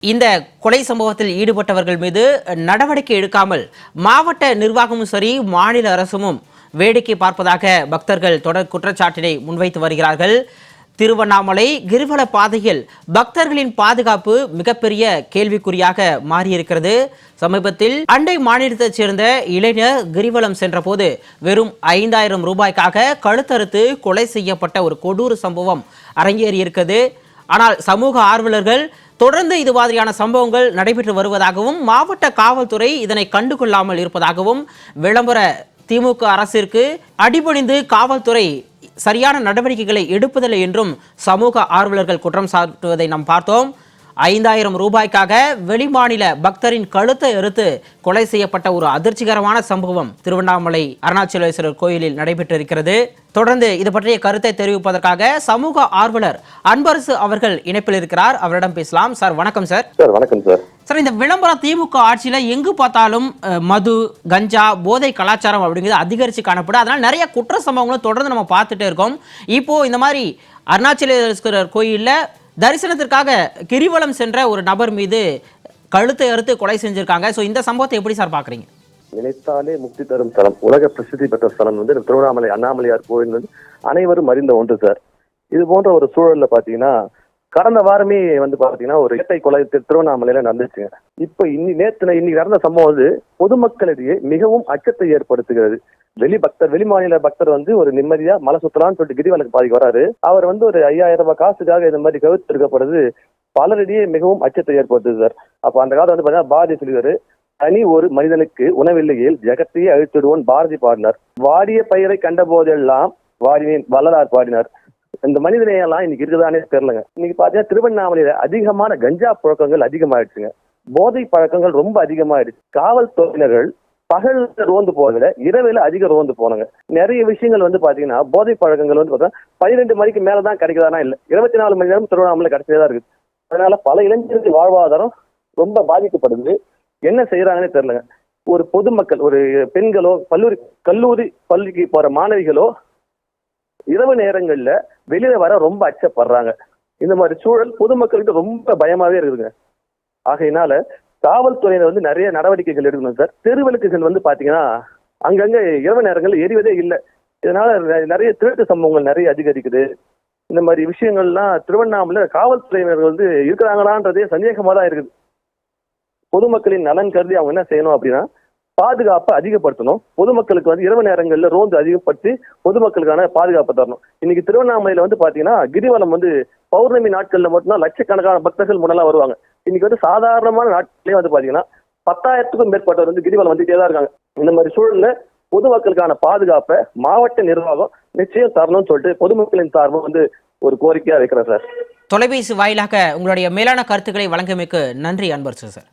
இந்த கொலை சம்பவத்தில் ஈடுபட்டவர்கள் மீது நடவடிக்கை எடுக்காமல் மாவட்ட நிர்வாகமும் சரி மாநில அரசும் வேடிக்கை பார்ப்பதாக பக்தர்கள் தொடர் குற்றச்சாட்டினை முன்வைத்து வருகிறார்கள். திருவண்ணாமலை கிரிவல பாதையில் பக்தர்களின் பாதுகாப்பு மிகப்பெரிய கேள்விக்குறியாக மாறியிருக்கிறது. சமீபத்தில் அண்டை மாநிலத்தைச் சேர்ந்த இளைஞர் கிரிவலம் சென்றபோது வெறும் 5000 ரூபாய்க்காக கழுத்தறுத்து கொலை செய்யப்பட்ட ஒரு கொடூர சம்பவம் அரங்கேறியிருக்கிறது. ஆனால் சமூக ஆர்வலர்கள் தொடர்ந்து இது மாதிரியான சம்பவங்கள் நடைபெற்று வருவதாகவும் மாவட்ட காவல்துறை இதனை கண்டுகொள்ளாமல் இருப்பதாகவும் விளம்பர திமுக அரசிற்கு அடிபணிந்து காவல்துறை சரியான நடவடிக்கைகளை எடுப்பதில்லை என்றும் சமூக ஆர்வலர்கள் குற்றம் சாட்டுவதை நாம் பார்த்தோம். 5000 ரூபாய்க்காக வெளிமாநில பக்தரின் கழுத்தை அறுத்து கொலை செய்யப்பட்ட ஒரு அதிர்ச்சிகரமான சம்பவம் திருவண்ணாமலை அருணாச்சலேஸ்வரர் கோயிலில் நடைபெற்றிருக்கிறது. தொடர்ந்து இது பற்றிய கருத்தை தெரிவிப்பதற்காக சமூக ஆர்வலர் அன்பரசு அவர்கள் இணைப்பில் இருக்கிறார். அவரிடம் பேசலாம். சார் வணக்கம். சார் வணக்கம் சார். சார், இந்த விளம்பர திமுக ஆட்சியில எங்கு பார்த்தாலும் மது, கஞ்சா, போதை கலாச்சாரம் அப்படிங்கிறது அதிகரித்து காணப்படும். அதனால நிறைய குற்ற சம்பவங்களும் தொடர்ந்து நம்ம பார்த்துட்டே இருக்கோம். இப்போ இந்த மாதிரி அருணாச்சலேஸ்வரர் கோயில்ல தரிசனத்திற்காக கிரிவலம் சென்ற ஒரு நபர் மீது கழுத்தை அறுத்து கொலை செஞ்சிருக்காங்க. ஸோ இந்த சம்பவத்தை எப்படி சார் பாக்குறீங்க? நினைத்தாலே முக்தி தரும் ஸ்தலம், உலக பிரசித்தி பெற்ற ஸ்தலம் திருவண்ணாமலை அண்ணாமலையார் கோயில் அனைவரும் அறிந்த ஒன்று சார். இது போன்ற ஒரு சூழல்ல பாத்தீங்கன்னா கடந்த வாரமே பாத்தீங்கன்னா ஒரு இரட்டை கொலை திருவண்ணாமலையில நடந்துச்சுங்க. இப்ப இன்னைக்கு நடந்த சம்பவம் பொதுமக்களிடையே மிகவும் அச்சத்தை ஏற்படுத்துகிறது. வெளிமாநில பக்தர் ஒரு நிம்மதியா மலை சுத்தலாம்னு சொல்லிட்டு கிரிவலுக்கு பாதிக்கு வராரு. அவர் ஒரு 5000 ரூபாய் காசுக்காக இந்த மாதிரி கவுத்து இருக்கப்படுறது பலரிடையே மிகவும் அச்சத்தை ஏற்படுத்துது சார். அப்ப அந்த காலத்துல பாத்தீங்கன்னா பாரதி சொல்லுவாரு, தனி ஒரு மனிதனுக்கு உணவில்லையில் ஜெகத்தையே அழித்துடுவோன் பாரதி பாடினார். வாடிய பயிரை கண்ட போதெல்லாம் வாடினேன் வள்ளலார் பாடினார். இந்த மனிதனையெல்லாம் இன்னைக்கு இருக்குதானே தெரியலங்க. இன்னைக்கு பாத்தீங்கன்னா திருவண்ணாமலையில அதிகமான கஞ்சா புழக்கங்கள் அதிகமாயிடுச்சுங்க. போதை பழக்கங்கள் ரொம்ப அதிகமாயிடுச்சு. காவல்துறையினர்கள் பகல் ரோந்து போறதுல இரவுல அதிக ரோந்து போனாங்க. நிறைய விஷயங்கள் பாத்தீங்கன்னா போதை பழக்கங்கள் பார்த்தா 12 மணிக்கு மேலதான் கிடைக்குதானா இல்ல, 24 மணி நேரம் திருவண்ணாமலை கிடைச்சதா இருக்கு. அதனால பல இளைஞர்கள் வாழ்வாதாரம் ரொம்ப பாதிக்கப்படுது. என்ன செய்யறாங்கன்னே தெரியலங்க. ஒரு பொதுமக்கள், ஒரு பெண்களோ, கல்லூரி பள்ளிக்கு போற மாணவிகளோ இரவு நேரங்கள்ல வெளியில வர ரொம்ப அச்சப்படுறாங்க. இந்த மாதிரி சூழல் பொதுமக்கள்கிட்ட ரொம்ப பயமாவே இருக்குதுங்க. ஆகையினால காவல்துறையினர் நிறைய நடவடிக்கைகள் எடுக்கணும் சார். தெருவிளக்குகள் பாத்தீங்கன்னா அங்கங்க இரவு நேரங்கள் எரிவதே இல்லை. இதனால நிறைய திருட்டு சம்பவங்கள் நிறைய அதிகரிக்குது. இந்த மாதிரி விஷயங்கள்லாம் திருவண்ணாமலை காவல்துறையினர் இருக்கிறாங்களான்றதே சந்தேகமா தான் இருக்குது. பொதுமக்களின் நலன் கருதி அவங்க என்ன செய்யணும் அப்படின்னா பாதுகாப்பை அதிகப்படுத்தணும். பொதுமக்களுக்கு இரவு நேரங்கள்ல ரோந்து அதிகப்படுத்தி பொதுமக்களுக்கான பாதுகாப்பை தரணும். இன்னைக்கு திருவண்ணாமலையில பாத்தீங்கன்னா கிரிவலம் பௌர்ணமி நாட்கள்ல மட்டும்தான் லட்சக்கணக்கான பக்தர்கள் முன்னெல்லாம் வருவாங்க. இன்னைக்கு சாதாரணமான நாட்களே பாத்தீங்கன்னா 10,000க்கும் மேற்பட்டவர் கிரிவலம் வந்துட்டே தான் இருக்காங்க. இந்த மாதிரி சூழல்ல பொதுமக்களுக்கான பாதுகாப்பை மாவட்ட நிர்வாகம் நிச்சயம் தரணும்னு சொல்லிட்டு பொதுமக்களின் சார்பு ஒரு கோரிக்கையா வைக்கிறேன் சார். தொலைபேசி வாயிலாக உங்களுடைய மேலான கருத்துக்களை வழங்கியமைக்கு நன்றி அன்பரசு சார்.